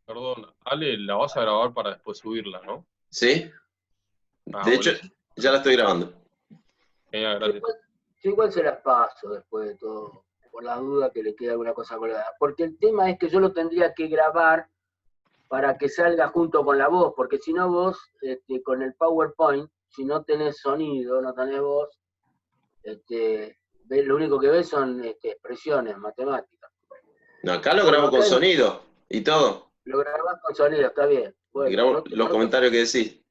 Perdón, Ale, la vas a grabar para después subirla, ¿no? ¿Sí? Ah, De hecho, buenísimo. ya la estoy grabando. Genial, Yo gracias. igual, yo igual se las paso después de todo, por la duda que le quede alguna cosa colgada. Porque el tema es que yo lo tendría que grabar para que salga junto con la voz, porque si no vos, con el PowerPoint, si no tenés sonido, no tenés voz, lo único que ves son expresiones matemáticas. No, acá lo Bueno, grabo con acá sonido y todo. lo grabás con sonido, está bien. Y Bueno, grabo los comentarios que decís.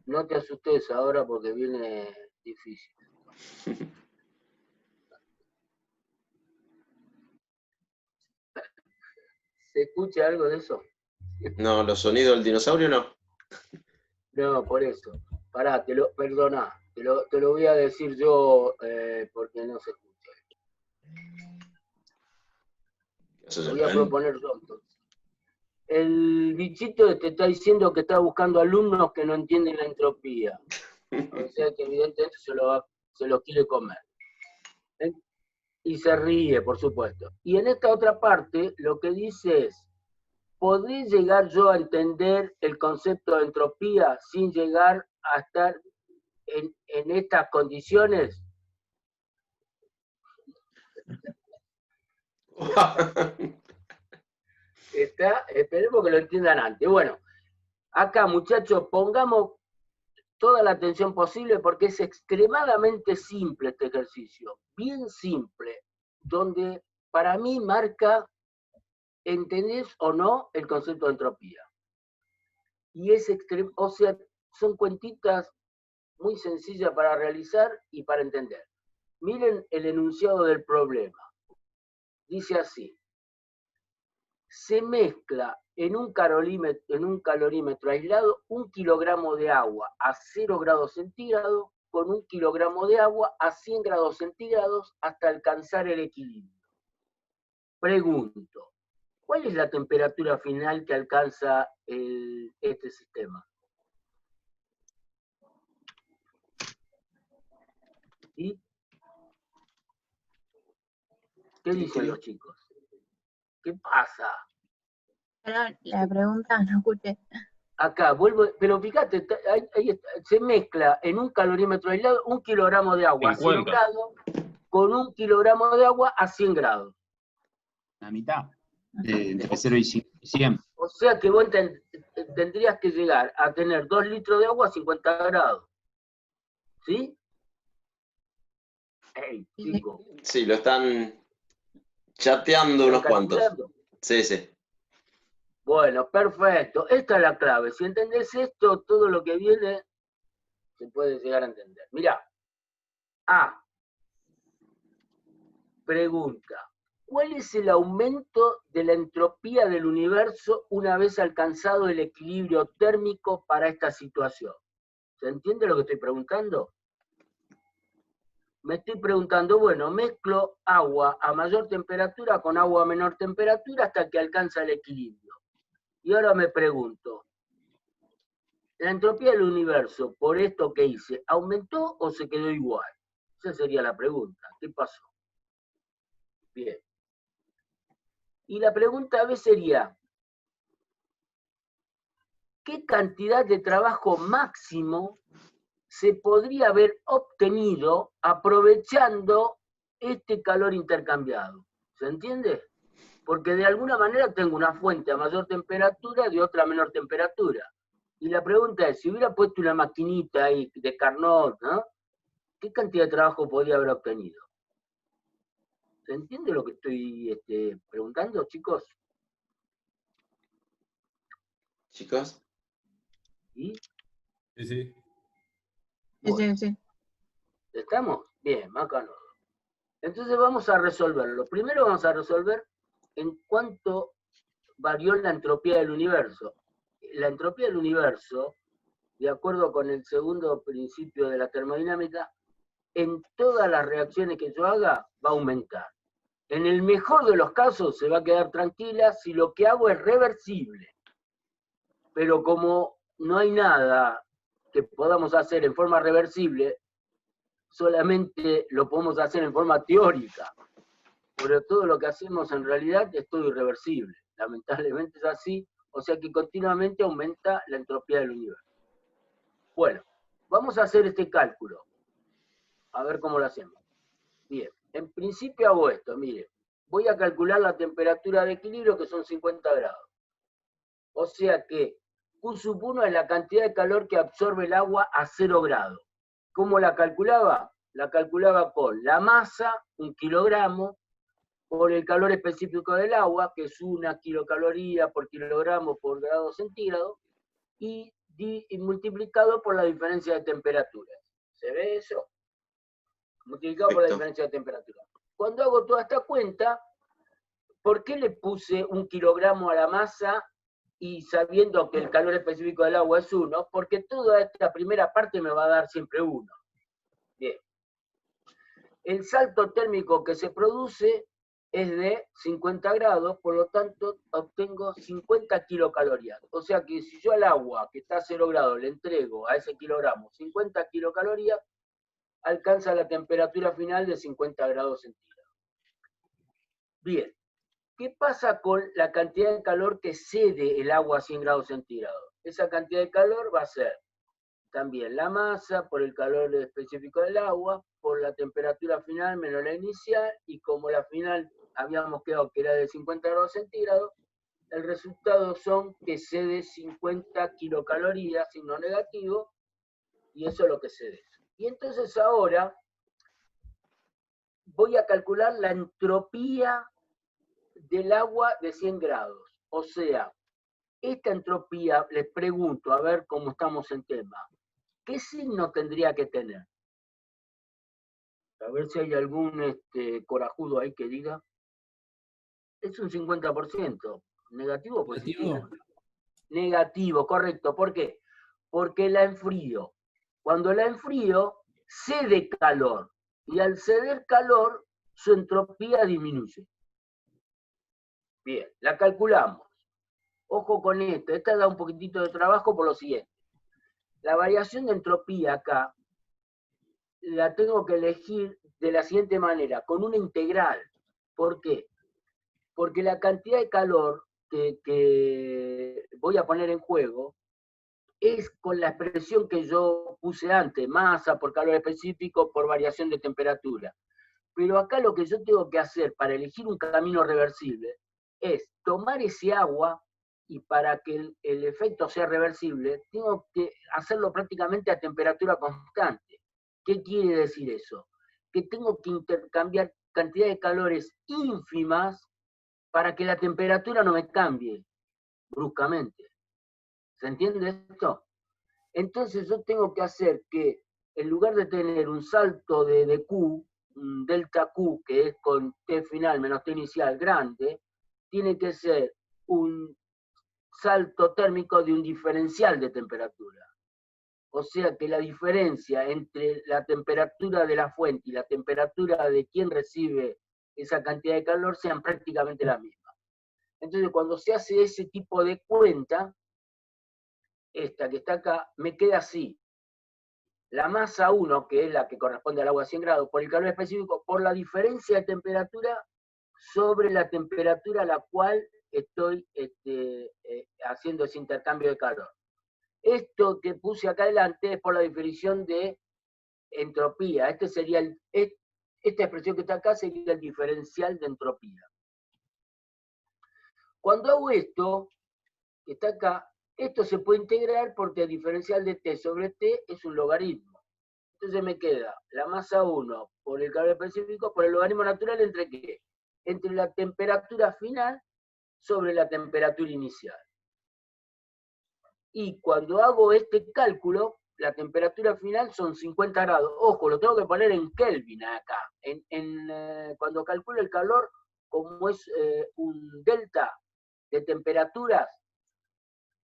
no te asustes ahora porque viene difícil. ¿Se escucha algo de eso? No, los sonidos del dinosaurio no. No, por eso. Pará, perdona, te lo voy a decir yo porque no se escucha. Eso Lo ya voy a ven. proponer yo entonces. El bichito te está diciendo que está buscando alumnos que no entienden la entropía. O sea que evidentemente se lo quiere comer. ¿Eh? Y se ríe, por supuesto. Y en esta otra parte lo que dice es, ¿podré llegar yo a entender el concepto de entropía sin llegar a estar en estas condiciones? Esperemos que lo entiendan antes. Bueno, acá muchachos, pongamos toda la atención posible porque es extremadamente simple este ejercicio, bien simple, donde para mí marca, ¿entendés o no el concepto de entropía? Y es o sea, son cuentitas muy sencillas para realizar y para entender. Miren el enunciado del problema. Dice así, se mezcla en un calorímetro aislado 1 kilogramo de agua a 0 grados centígrados con 1 kilogramo de agua a 100 grados centígrados hasta alcanzar el equilibrio. Pregunto, ¿cuál es la temperatura final que alcanza este sistema? ¿Y qué dicen los chicos? ¿Qué pasa? Perdón, la pregunta no escuché. Acá, vuelvo, pero fíjate, ahí está, se mezcla en un calorímetro aislado 1 kilogramo de agua a 0 50. grados con 1 kilogramo de agua a 100 grados. La mitad, entre 0 y 100. O sea que vos tendrías que llegar a tener 2 litros de agua a 50 grados. ¿Sí? Hey, chico. Sí, lo están chateando unos cuantos. Sí, sí. Bueno, perfecto. Esta es la clave. Si entendés esto, todo lo que viene se puede llegar a entender. Mirá. A. Pregunta. ¿Cuál es el aumento de la entropía del universo una vez alcanzado el equilibrio térmico para esta situación? ¿Se entiende lo que estoy preguntando? Me estoy preguntando, bueno, mezclo agua a mayor temperatura con agua a menor temperatura hasta que alcanza el equilibrio. Y ahora me pregunto, ¿la entropía del universo por esto que hice aumentó o se quedó igual? Esa sería la pregunta. ¿Qué pasó? Bien. Y la pregunta B sería, ¿qué cantidad de trabajo máximo se podría haber obtenido aprovechando este calor intercambiado? ¿Se entiende? Porque de alguna manera tengo una fuente a mayor temperatura y otra a menor temperatura. Y la pregunta es, si hubiera puesto una maquinita ahí de Carnot, ¿no? ¿Qué cantidad de trabajo podría haber obtenido? ¿Se entiende lo que estoy preguntando, chicos? ¿Chicos? ¿Sí? Sí, sí. Bueno, Sí. ¿estamos? Bien, acá no. Entonces vamos a resolverlo. Primero vamos a resolver en cuánto varió la entropía del universo. La entropía del universo, de acuerdo con el segundo principio de la termodinámica, en todas las reacciones que yo haga va a aumentar. En el mejor de los casos se va a quedar tranquila si lo que hago es reversible. Pero como no hay nada que podamos hacer en forma reversible, solamente lo podemos hacer en forma teórica. Pero todo lo que hacemos en realidad es todo irreversible. lamentablemente es así, o sea que continuamente aumenta la entropía del universo. Bueno, vamos a hacer este cálculo, a ver cómo lo hacemos. Bien, en principio hago esto, mire, voy a calcular la temperatura de equilibrio, que son 50 grados. O sea que Q sub 1 es la cantidad de calor que absorbe el agua a 0 grados. ¿Cómo la calculaba? La calculaba con la masa, 1 kilogramo, por el calor específico del agua, que es 1 kilocaloría por kilogramo por grado centígrado, y multiplicado por la diferencia de temperatura. ¿Se ve eso? Multiplicado por la diferencia de temperatura. Cuando hago toda esta cuenta, ¿por qué le puse 1 kilogramo a la masa y sabiendo que el calor específico del agua es 1? Porque toda esta primera parte me va a dar siempre 1. Bien. El salto térmico que se produce es de 50 grados, por lo tanto obtengo 50 kilocalorías. O sea que si yo al agua que está a 0 grados le entrego a ese kilogramo 50 kilocalorías, alcanza la temperatura final de 50 grados centígrados. Bien, ¿qué pasa con la cantidad de calor que cede el agua a 100 grados centígrados? Esa cantidad de calor va a ser también la masa por el calor específico del agua, por la temperatura final menos la inicial, y como la final habíamos quedado que era de 50 grados centígrados, el resultado son que cede 50 kilocalorías, signo negativo, y eso es lo que cede. Y entonces ahora voy a calcular la entropía del agua de 100 grados. O sea, esta entropía, les pregunto, a ver cómo estamos en tema, ¿qué signo tendría que tener? A ver si hay algún corajudo ahí que diga. Es un 50%. ¿Negativo o positivo? Negativo, correcto. ¿Por qué? Porque la enfrío. Cuando la enfrío, cede calor. Y al ceder calor, su entropía disminuye. Bien, la calculamos. Ojo con esto. Esta da un poquitito de trabajo por lo siguiente. La variación de entropía acá la tengo que elegir de la siguiente manera, con una integral. ¿Por qué? Porque la cantidad de calor que voy a poner en juego es con la expresión que yo puse antes, masa por calor específico por variación de temperatura. Pero acá lo que yo tengo que hacer para elegir un camino reversible es tomar ese agua y para que el efecto sea reversible, tengo que hacerlo prácticamente a temperatura constante. ¿Qué quiere decir eso? Que tengo que intercambiar cantidad de calores ínfimas para que la temperatura no me cambie bruscamente. ¿Se entiende esto? Entonces yo tengo que hacer que, en lugar de tener un salto de Q, un delta Q, que es con T final menos T inicial grande, tiene que ser un salto térmico de un diferencial de temperatura. O sea que la diferencia entre la temperatura de la fuente y la temperatura de quien recibe esa cantidad de calor sean prácticamente la misma. Entonces cuando se hace ese tipo de cuenta, esta que está acá, me queda así. La masa 1, que es la que corresponde al agua a 100 grados, por el calor específico, por la diferencia de temperatura sobre la temperatura a la cual estoy haciendo ese intercambio de calor. Esto que puse acá adelante es por la definición de entropía. Esta expresión que está acá sería el diferencial de entropía. Cuando hago esto, que está acá, esto se puede integrar porque el diferencial de T sobre T es un logaritmo. Entonces me queda la masa 1 por el calor específico por el logaritmo natural entre ¿qué? Entre la temperatura final sobre la temperatura inicial. Y cuando hago este cálculo, la temperatura final son 50 grados. Ojo, lo tengo que poner en Kelvin acá. Cuando calculo el calor, como es un delta de temperaturas,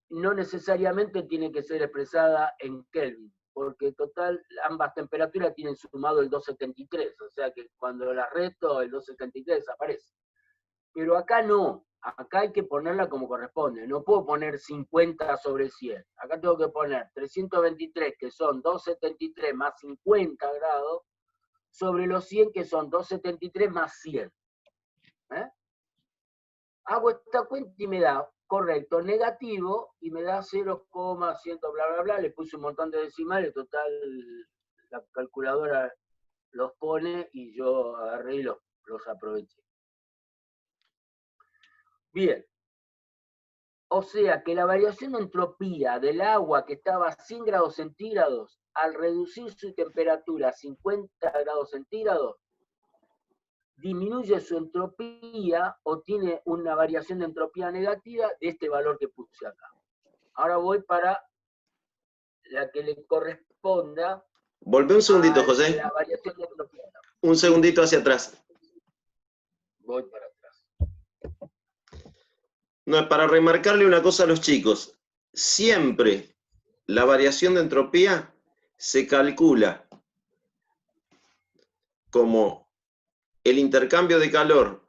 no necesariamente tiene que ser expresada en Kelvin, porque total, ambas temperaturas tienen sumado el 273, o sea que cuando la resto, el 273 desaparece. Pero acá no. Acá hay que ponerla como corresponde. No puedo poner 50 sobre 100. Acá tengo que poner 323, que son 273 más 50 grados, sobre los 100, que son 273 más 100. Hago esta cuenta y me da, correcto, negativo, y me da 0,100 bla, bla, bla. Le puse un montón de decimales, total, la calculadora los pone y yo agarré y los aproveché. Bien. O sea que la variación de entropía del agua que estaba a 100 grados centígrados, al reducir su temperatura a 50 grados centígrados, disminuye su entropía o tiene una variación de entropía negativa de este valor que puse acá. Ahora voy para la que le corresponda. Volvé un segundito, a José. La variación de entropía. Un segundito hacia atrás. Voy para atrás. No, es para remarcarle una cosa a los chicos. Siempre la variación de entropía se calcula como el intercambio de calor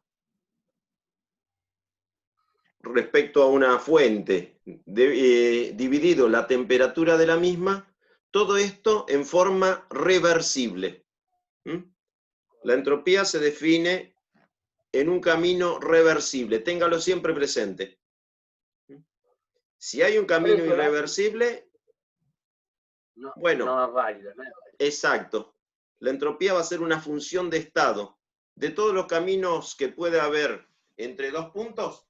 respecto a una fuente, dividido la temperatura de la misma, todo esto en forma reversible. La entropía se define en un camino reversible, téngalo siempre presente. Si hay un camino irreversible, no, bueno, no es válido. Exacto. La entropía va a ser una función de estado. De todos los caminos que puede haber entre dos puntos,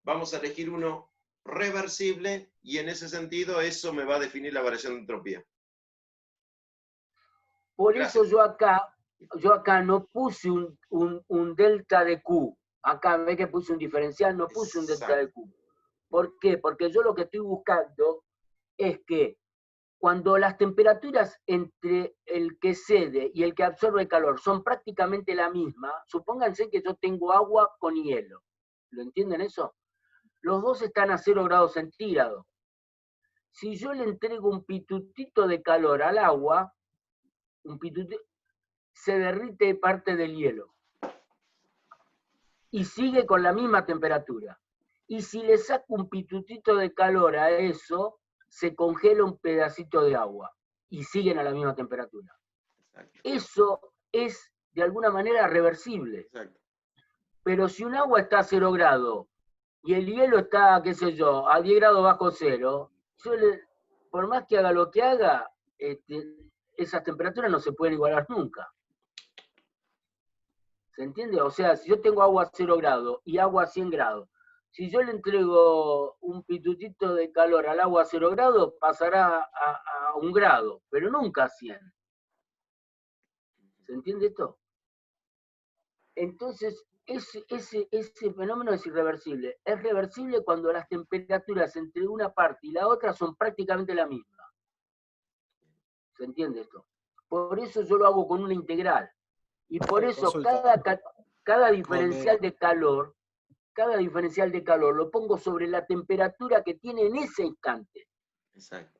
vamos a elegir uno reversible y en ese sentido eso me va a definir la variación de entropía. Por Gracias. eso yo acá no puse un delta de Q. Acá ve que puse un diferencial, no puse un delta de Q. ¿Por qué? Porque yo lo que estoy buscando es que cuando las temperaturas entre el que cede y el que absorbe calor son prácticamente la misma, supónganse que yo tengo agua con hielo. ¿Lo entienden eso? Los dos están a 0 grados centígrados. Si yo le entrego un pitutito de calor al agua, se derrite parte del hielo. Y sigue con la misma temperatura. Y si le saco un pitutito de calor a eso, se congela un pedacito de agua y siguen a la misma temperatura. Exacto. Eso es de alguna manera reversible. Exacto. Pero si un agua está a 0 grados y el hielo está, qué sé yo, a 10 grados bajo cero, por más que haga lo que haga, esas temperaturas no se pueden igualar nunca. ¿Se entiende? O sea, si yo tengo agua a 0 grados y agua a 100 grados, si yo le entrego un pitutito de calor al agua a 0 grados, pasará a 1 grado, pero nunca a 100. ¿Se entiende esto? Entonces, ese fenómeno es irreversible. Es reversible cuando las temperaturas entre una parte y la otra son prácticamente la misma. ¿Se entiende esto? Por eso yo lo hago con una integral. Y por eso cada diferencial de calor, lo pongo sobre la temperatura que tiene en ese instante. Exacto.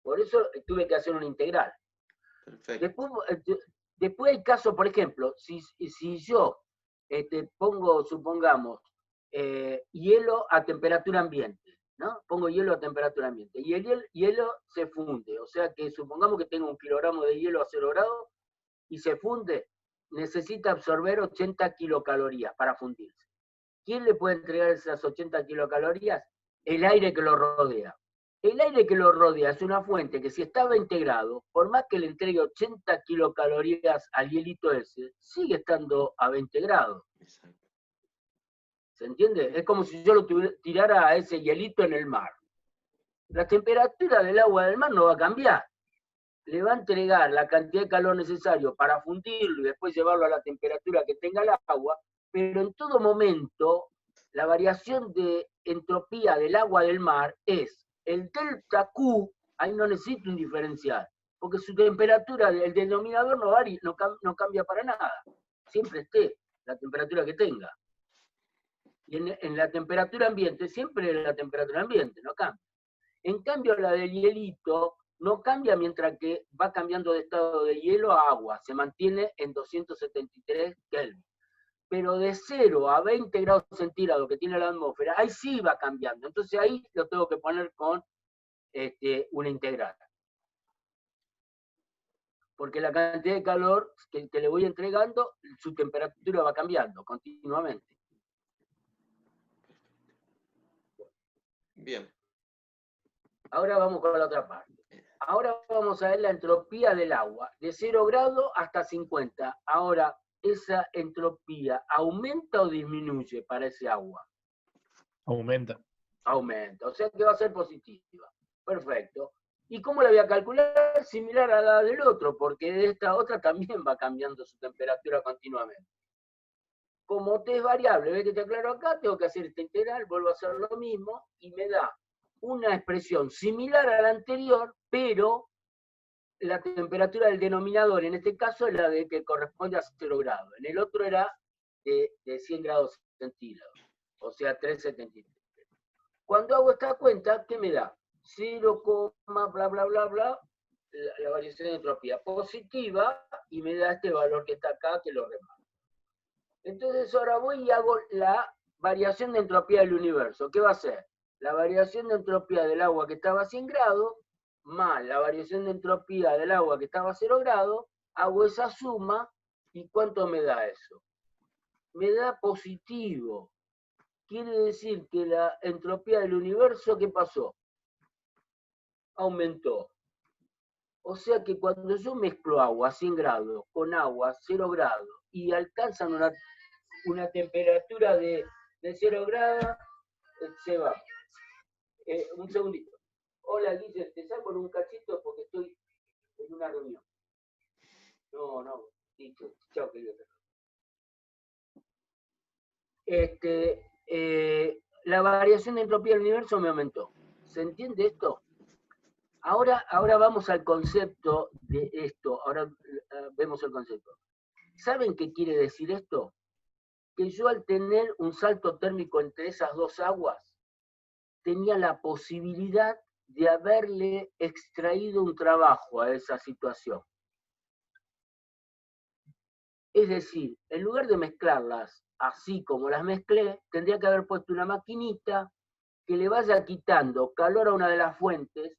Por eso tuve que hacer una integral. Perfecto. Después hay casos, por ejemplo, si yo pongo, supongamos, hielo a temperatura ambiente, ¿no? Pongo hielo a temperatura ambiente, y el hielo se funde, o sea que supongamos que tengo 1 kilogramo de hielo a 0 grados, y se funde, necesita absorber 80 kilocalorías para fundirse. ¿Quién le puede entregar esas 80 kilocalorías? El aire que lo rodea. El aire que lo rodea es una fuente que si está a 20 grados, por más que le entregue 80 kilocalorías al hielito ese, sigue estando a 20 grados. Exacto. ¿Se entiende? Es como si yo lo tirara a ese hielito en el mar. La temperatura del agua del mar no va a cambiar. Le va a entregar la cantidad de calor necesario para fundirlo y después llevarlo a la temperatura que tenga el agua, pero en todo momento la variación de entropía del agua del mar es el delta Q, ahí no necesito un diferencial, porque su temperatura, el denominador no cambia para nada, siempre esté la temperatura que tenga. Y en la temperatura ambiente, siempre la temperatura ambiente, no cambia. En cambio, la del hielito no cambia mientras que va cambiando de estado de hielo a agua, se mantiene en 273 Kelvin. Pero de 0 a 20 grados centígrados que tiene la atmósfera, ahí sí va cambiando. Entonces ahí lo tengo que poner con una integral. Porque la cantidad de calor que le voy entregando, su temperatura va cambiando continuamente. Bien. Ahora vamos con la otra parte. Ahora vamos a ver la entropía del agua, de 0 grados hasta 50. Ahora, ¿esa entropía aumenta o disminuye para ese agua? Aumenta. Aumenta, o sea que va a ser positiva. Perfecto. ¿Y cómo la voy a calcular? Similar a la del otro, porque esta otra también va cambiando su temperatura continuamente. Como t es variable, ¿ves que te aclaro acá? Tengo que hacer esta integral, vuelvo a hacer lo mismo, y me da una expresión similar a la anterior, pero la temperatura del denominador, en este caso, es la de que corresponde a 0 grados. En el otro era de 100 grados centígrados, o sea, 3,73. Cuando hago esta cuenta, ¿qué me da? 0, bla, bla, bla, bla, la variación de entropía positiva, y me da este valor que está acá, que lo remarco. Entonces ahora voy y hago la variación de entropía del universo. ¿Qué va a ser? La variación de entropía del agua que estaba a 100 grados, más la variación de entropía del agua que estaba a 0 grados, hago esa suma, ¿y cuánto me da eso? Me da positivo. Quiere decir que la entropía del universo, ¿qué pasó? Aumentó. O sea que cuando yo mezclo agua a 100 grados con agua a 0 grados y alcanzan una temperatura de 0 grados, se va. Un segundito. Hola, Guille, te saco en un cachito porque estoy en una reunión. No, dicho, chao, querido. La variación de entropía del universo me aumentó. ¿Se entiende esto? Ahora vamos al concepto de esto. Ahora vemos el concepto. ¿Saben qué quiere decir esto? Que yo al tener un salto térmico entre esas dos aguas, tenía la posibilidad de haberle extraído un trabajo a esa situación. Es decir, en lugar de mezclarlas así como las mezclé, tendría que haber puesto una maquinita que le vaya quitando calor a una de las fuentes,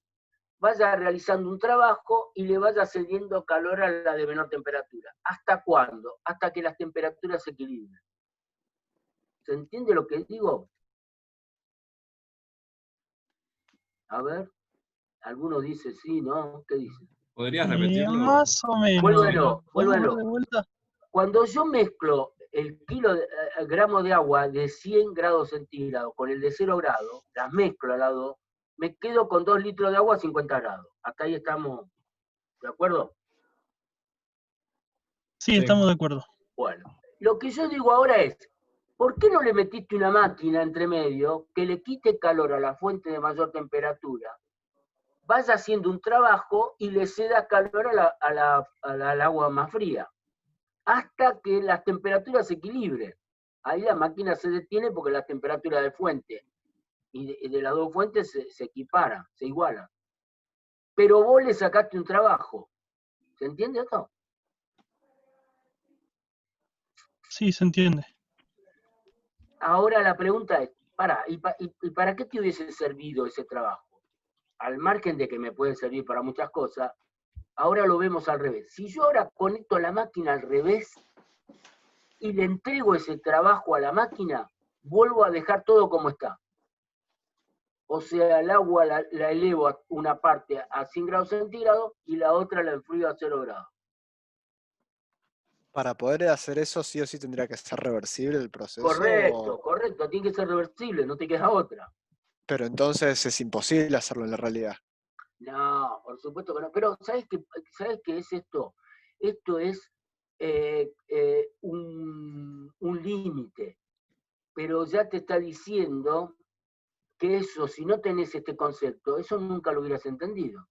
vaya realizando un trabajo y le vaya cediendo calor a la de menor temperatura. ¿Hasta cuándo? Hasta que las temperaturas se equilibren. ¿Se entiende lo que digo? A ver, alguno dice sí, ¿no? ¿Qué dice? ¿Podrías repetirlo? Más o menos. Vuélvelo. ¿Podemos de vuelta? Cuando yo mezclo el gramo de agua de 100 grados centígrados con el de 0 grados, las mezclo al lado, me quedo con 2 litros de agua a 50 grados. Hasta ahí estamos, ¿de acuerdo? Sí, estamos de acuerdo. Bueno, lo que yo digo ahora es, ¿por qué no le metiste una máquina entre medio que le quite calor a la fuente de mayor temperatura, vaya haciendo un trabajo y le ceda calor al agua más fría, hasta que las temperaturas se equilibren? Ahí la máquina se detiene porque la temperatura de fuente y de las dos fuentes se equiparan, se igualan. Pero vos le sacaste un trabajo. ¿Se entiende esto? Sí, se entiende. Ahora la pregunta es, ¿y para qué te hubiese servido ese trabajo? Al margen de que me puede servir para muchas cosas, ahora lo vemos al revés. Si yo ahora conecto la máquina al revés y le entrego ese trabajo a la máquina, vuelvo a dejar todo como está. O sea, el agua la elevo a una parte a 100 grados centígrados y la otra la enfrío a 0 grados. Para poder hacer eso, sí o sí tendría que ser reversible el proceso. Correcto, tiene que ser reversible, no te queda otra. Pero entonces es imposible hacerlo en la realidad. No, por supuesto que no. Pero ¿sabes qué es esto? Esto es un límite. Pero ya te está diciendo que eso, si no tenés este concepto, eso nunca lo hubieras entendido.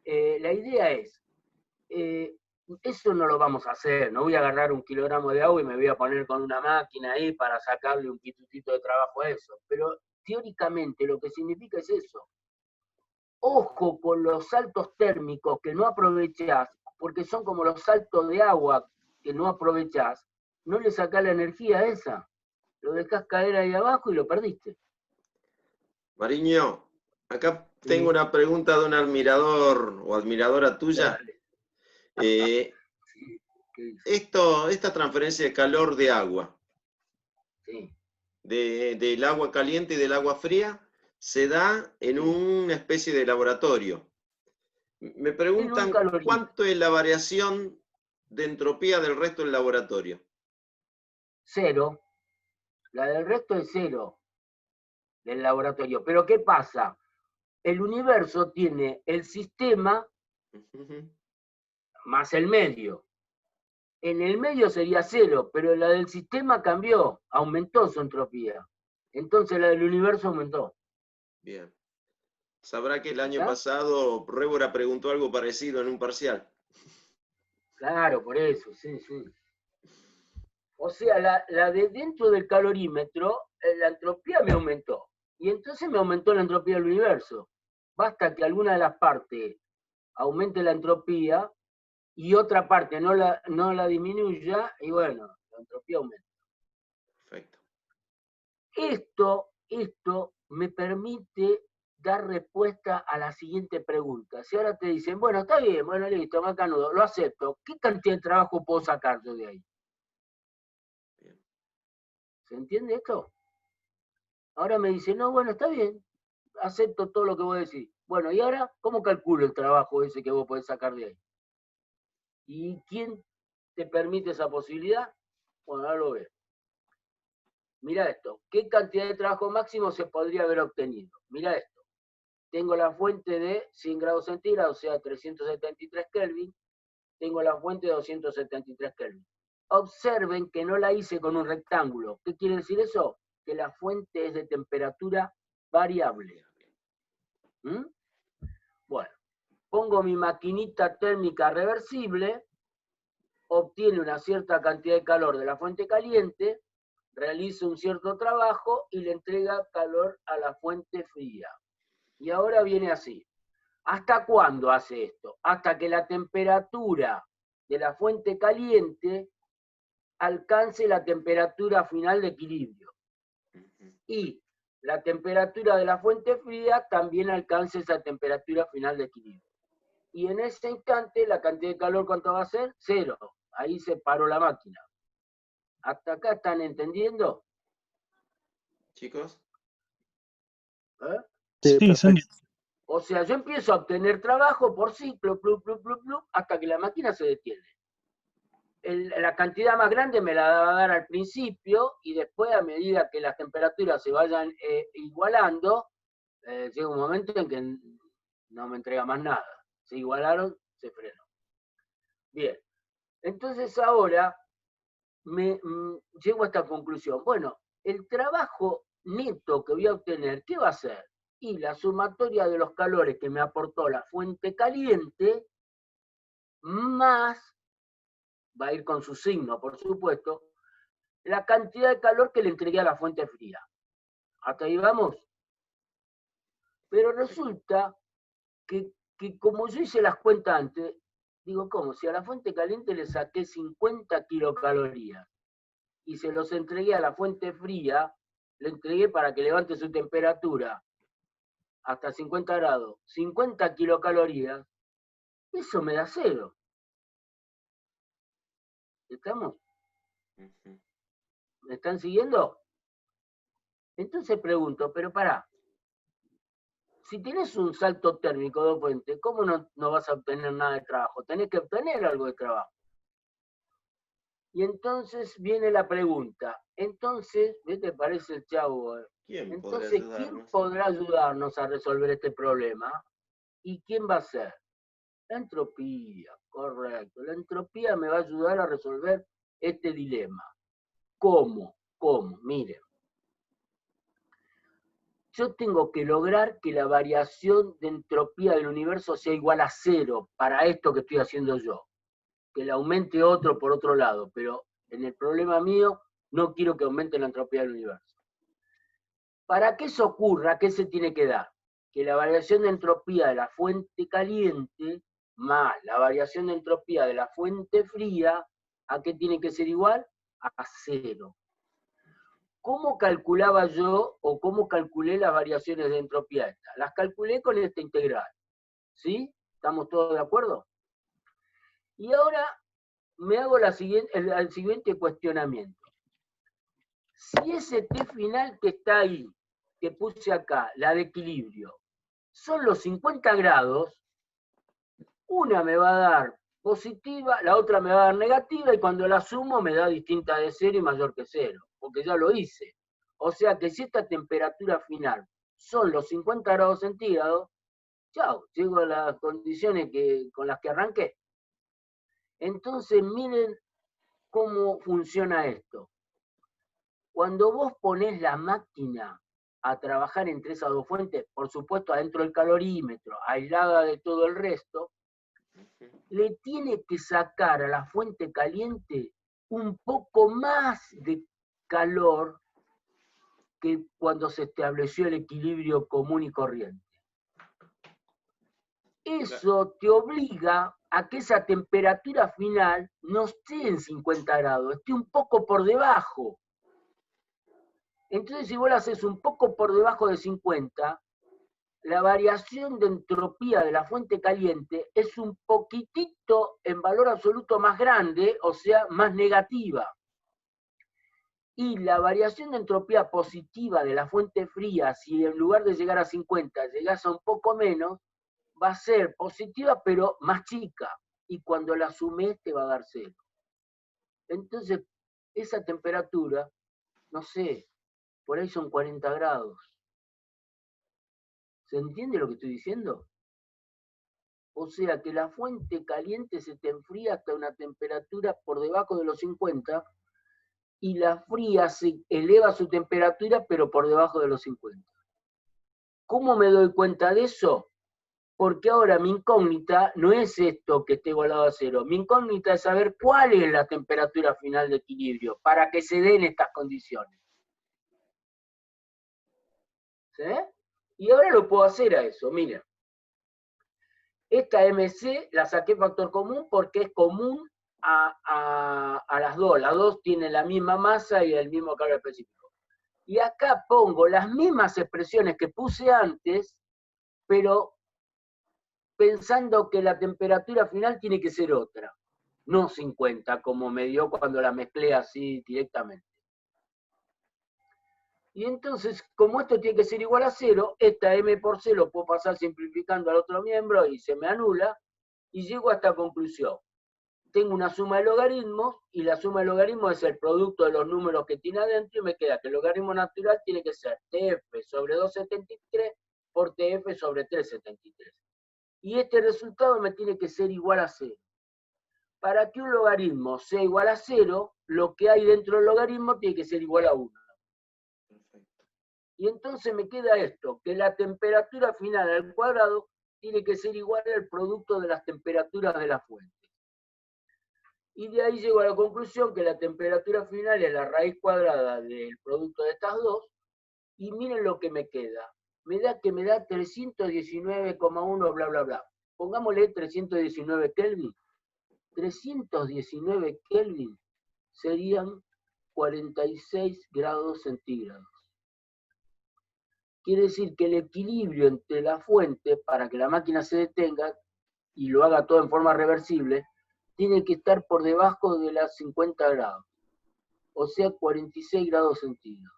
La idea es, eso no lo vamos a hacer, no voy a agarrar 1 kilogramo de agua y me voy a poner con una máquina ahí para sacarle un pitutito de trabajo a eso, pero teóricamente lo que significa es eso. Ojo con los saltos térmicos que no aprovechás, porque son como los saltos de agua que no aprovechás, no le sacás la energía a esa, lo dejás caer ahí abajo y lo perdiste. Mariño, acá tengo una pregunta de un admirador o admiradora tuya. Esta transferencia de calor de agua, Sí. del agua caliente y del agua fría se da en una especie de laboratorio. Me preguntan cuánto es la variación de entropía del resto del laboratorio. 0. La del resto es 0 del laboratorio. Pero ¿qué pasa? El universo tiene el sistema más el medio. En el medio sería 0, pero la del sistema cambió, aumentó su entropía. Entonces la del universo aumentó. Bien. Sabrá que el año pasado Rébora preguntó algo parecido en un parcial. Claro, por eso, sí, sí. O sea, la de dentro del calorímetro, la entropía me aumentó. Y entonces me aumentó la entropía del universo. Basta que alguna de las partes aumente la entropía y otra parte no la disminuya, y bueno, la entropía aumenta. Perfecto. Esto me permite dar respuesta a la siguiente pregunta. Si ahora te dicen, bueno, está bien, bueno, listo, macanudo, lo acepto. ¿Qué cantidad de trabajo puedo sacar yo de ahí? Bien. ¿Se entiende esto? Ahora me dicen, no, bueno, está bien, acepto todo lo que vos decís. Bueno, y ahora, ¿cómo calculo el trabajo ese que vos podés sacar de ahí? ¿Y quién te permite esa posibilidad? Bueno, ahora lo ves. Mira esto, ¿qué cantidad de trabajo máximo se podría haber obtenido? Mira esto, tengo la fuente de 100 grados centígrados, o sea, 373 Kelvin, tengo la fuente de 273 Kelvin. Observen que no la hice con un rectángulo. ¿Qué quiere decir eso? Que la fuente es de temperatura variable. ¿Mm? Bueno, pongo mi maquinita térmica reversible, obtiene una cierta cantidad de calor de la fuente caliente, realiza un cierto trabajo y le entrega calor a la fuente fría. Y ahora viene así. ¿Hasta cuándo hace esto? Hasta que la temperatura de la fuente caliente alcance la temperatura final de equilibrio. Y la temperatura de la fuente fría también alcance esa temperatura final de equilibrio. Y en ese instante la cantidad de calor, ¿cuánto va a ser? 0. Ahí se paró la máquina. ¿Hasta acá están entendiendo? ¿Chicos? ¿Eh? Sí, se entiende. O sea, yo empiezo a obtener trabajo por ciclo, hasta que la máquina se detiene. La cantidad más grande me la va a dar al principio y después, a medida que las temperaturas se vayan igualando, llega un momento en que no me entrega más nada. Se igualaron, se frenó. Bien, entonces ahora llego a esta conclusión. Bueno, el trabajo neto que voy a obtener, ¿qué va a ser? Y la sumatoria de los calores que me aportó la fuente caliente, más, va a ir con su signo, por supuesto, la cantidad de calor que le entregué a la fuente fría. ¿Hasta ahí vamos? Pero resulta que como yo hice las cuentas antes, digo, ¿cómo? Si a la fuente caliente le saqué 50 kilocalorías y se los entregué a la fuente fría, le entregué para que levante su temperatura hasta 50 grados, 50 kilocalorías, eso me da 0. ¿Estamos? ¿Me están siguiendo? Entonces pregunto, pero pará, si tenés un salto térmico de fuente, ¿cómo no vas a obtener nada de trabajo? Tenés que obtener algo de trabajo. Y entonces viene la pregunta, entonces, ¿qué te parece el chavo? Entonces, ¿quién podrá ayudarnos a resolver este problema? ¿Y quién va a ser? La entropía, correcto. La entropía me va a ayudar a resolver este dilema. ¿Cómo? ¿Cómo? Miren. Yo tengo que lograr que la variación de entropía del universo sea igual a 0 para esto que estoy haciendo yo. Que le aumente otro por otro lado, pero en el problema mío no quiero que aumente la entropía del universo. Para que eso ocurra, ¿qué se tiene que dar? Que la variación de entropía de la fuente caliente más la variación de entropía de la fuente fría, ¿a qué tiene que ser igual? A 0. ¿Cómo calculaba yo o cómo calculé las variaciones de entropía esta? Las calculé con esta integral. ¿Sí? ¿Estamos todos de acuerdo? Y ahora me hago el siguiente cuestionamiento. Si ese T final que está ahí, que puse acá, la de equilibrio, son los 50 grados, una me va a dar positiva, la otra me va a dar negativa, y cuando la sumo me da distinta de 0 y mayor que 0, porque ya lo hice. O sea que si esta temperatura final son los 50 grados centígrados, chao, llego a las condiciones con las que arranqué. Entonces miren cómo funciona esto. Cuando vos ponés la máquina a trabajar entre esas dos fuentes, por supuesto adentro del calorímetro, aislada de todo el resto, le tiene que sacar a la fuente caliente un poco más de calor que cuando se estableció el equilibrio común y corriente. Eso te obliga a que esa temperatura final no esté en 50 grados, esté un poco por debajo. Entonces, si vos la haces un poco por debajo de 50, la variación de entropía de la fuente caliente es un poquitito en valor absoluto más grande, o sea, más negativa. Y la variación de entropía positiva de la fuente fría, si en lugar de llegar a 50 llegás a un poco menos, va a ser positiva pero más chica. Y cuando la sumés te va a dar 0. Entonces, esa temperatura, no sé, por ahí son 40 grados. ¿Se entiende lo que estoy diciendo? O sea que la fuente caliente se te enfría hasta una temperatura por debajo de los 50 y la fría se eleva su temperatura pero por debajo de los 50. ¿Cómo me doy cuenta de eso? Porque ahora mi incógnita no es esto que esté igualado a 0. Mi incógnita es saber cuál es la temperatura final de equilibrio para que se den estas condiciones. ¿Sí? Y ahora lo puedo hacer a eso, miren. Esta MC la saqué factor común porque es común a las dos. Las dos tienen la misma masa y el mismo calor específico. Y acá pongo las mismas expresiones que puse antes, pero pensando que la temperatura final tiene que ser otra, no 50, como me dio cuando la mezclé así directamente. Y entonces, como esto tiene que ser igual a 0, esta m por c lo puedo pasar simplificando al otro miembro y se me anula, y llego a esta conclusión. Tengo una suma de logaritmos, y la suma de logaritmos es el producto de los números que tiene adentro, y me queda que el logaritmo natural tiene que ser tf sobre 273 por tf sobre 373. Y este resultado me tiene que ser igual a 0. Para que un logaritmo sea igual a 0, lo que hay dentro del logaritmo tiene que ser igual a 1. Y entonces me queda esto, que la temperatura final al cuadrado tiene que ser igual al producto de las temperaturas de la fuente. Y de ahí llego a la conclusión que la temperatura final es la raíz cuadrada del producto de estas dos, y miren lo que me queda. Me da 319,1 bla bla bla. Pongámosle 319 Kelvin. 319 Kelvin serían 46 grados centígrados. Quiere decir que el equilibrio entre la fuente, para que la máquina se detenga y lo haga todo en forma reversible, tiene que estar por debajo de las 50 grados, o sea 46 grados centígrados.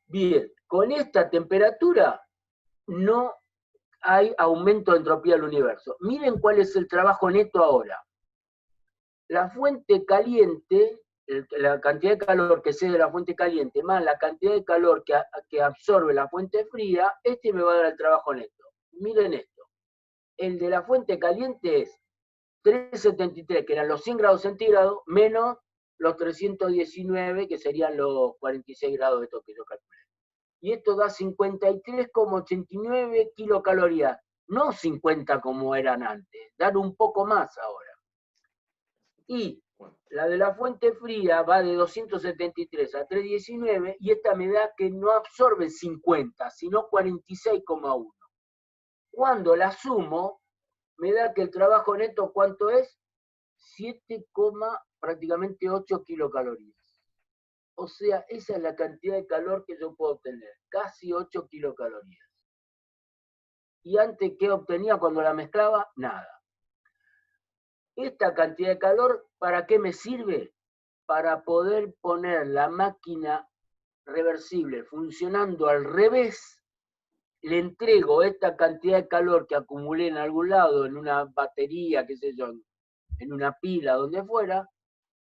Bien, con esta temperatura no hay aumento de entropía del universo. Miren cuál es el trabajo neto ahora. La fuente caliente, la cantidad de calor que cede la fuente caliente, más la cantidad de calor que absorbe la fuente fría, este me va a dar el trabajo neto. Miren esto. El de la fuente caliente es 373, que eran los 100 grados centígrados, menos los 319, que serían los 46 grados de esto que yo calculé. Y esto da 53,89 kilocalorías, no 50 como eran antes, dan un poco más ahora. Y la de la fuente fría va de 273 a 319, y esta me da que no absorbe 50, sino 46,1. Cuando la sumo, me da que el trabajo neto, ¿cuánto es? 7, prácticamente 8 kilocalorías. O sea, esa es la cantidad de calor que yo puedo obtener, casi 8 kilocalorías. Y antes, ¿qué obtenía cuando la mezclaba? Nada. Esta cantidad de calor, ¿para qué me sirve? para poder poner la máquina reversible funcionando al revés, le entrego esta cantidad de calor que acumulé en algún lado, en una batería, qué sé yo, en una pila, donde fuera,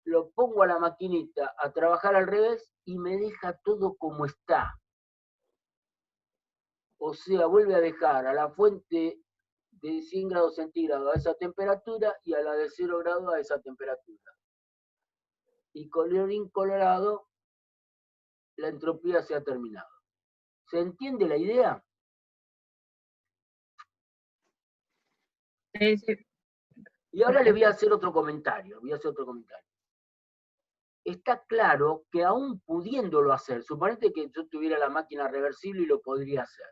lo pongo a la maquinita a trabajar al revés y me deja todo como está. O sea, vuelve a dejar a la fuente de 100 grados centígrados a esa temperatura y a la de 0 grados a esa temperatura. Y colorín colorado, la entropía se ha terminado. ¿Se entiende la idea? Sí, sí. Y ahora les voy a hacer otro comentario. Está claro que aún pudiéndolo hacer, suponete que yo tuviera la máquina reversible y lo podría hacer.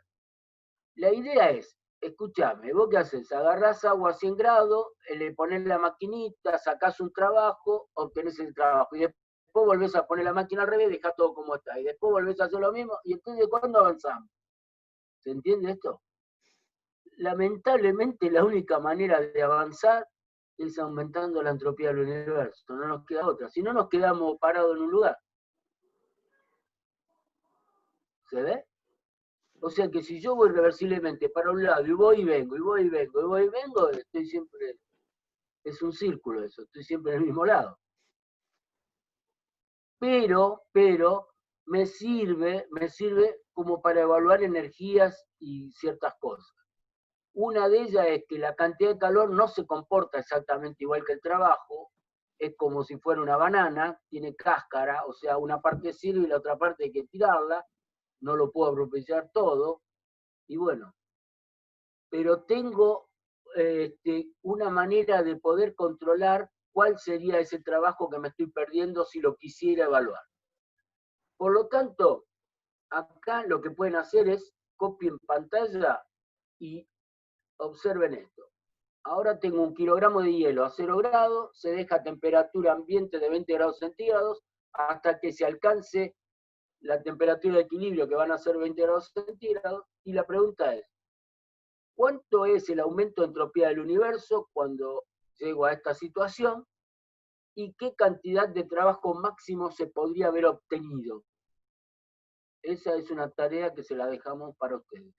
La idea es, escúchame, vos qué haces, agarrás agua a 100 grados, le pones la maquinita, sacás un trabajo, obtenés el trabajo, y después volvés a poner la máquina al revés, dejás todo como está, y después volvés a hacer lo mismo, y entonces ¿cuándo avanzamos? ¿Se entiende esto? Lamentablemente la única manera de avanzar es aumentando la entropía del universo, no nos queda otra, si no nos quedamos parados en un lugar. ¿Se ve? O sea que si yo voy reversiblemente para un lado y voy y vengo, y voy y vengo, y voy y vengo, estoy siempre, es un círculo eso, estoy siempre en el mismo lado. Pero me sirve como para evaluar energías y ciertas cosas. Una de ellas es que la cantidad de calor no se comporta exactamente igual que el trabajo, es como si fuera una banana, tiene cáscara, o sea, una parte sirve y la otra parte hay que tirarla, no lo puedo aprovechar todo, y bueno, pero tengo una manera de poder controlar cuál sería ese trabajo que me estoy perdiendo si lo quisiera evaluar. Por lo tanto, acá lo que pueden hacer es copien pantalla y observen esto. Ahora tengo 1 kilogramo de hielo a 0 grados, se deja a temperatura ambiente de 20 grados centígrados hasta que se alcance la temperatura de equilibrio, que van a ser 20 grados centígrados, y la pregunta es, ¿cuánto es el aumento de entropía del universo cuando llego a esta situación? ¿Y qué cantidad de trabajo máximo se podría haber obtenido? Esa es una tarea que se la dejamos para ustedes.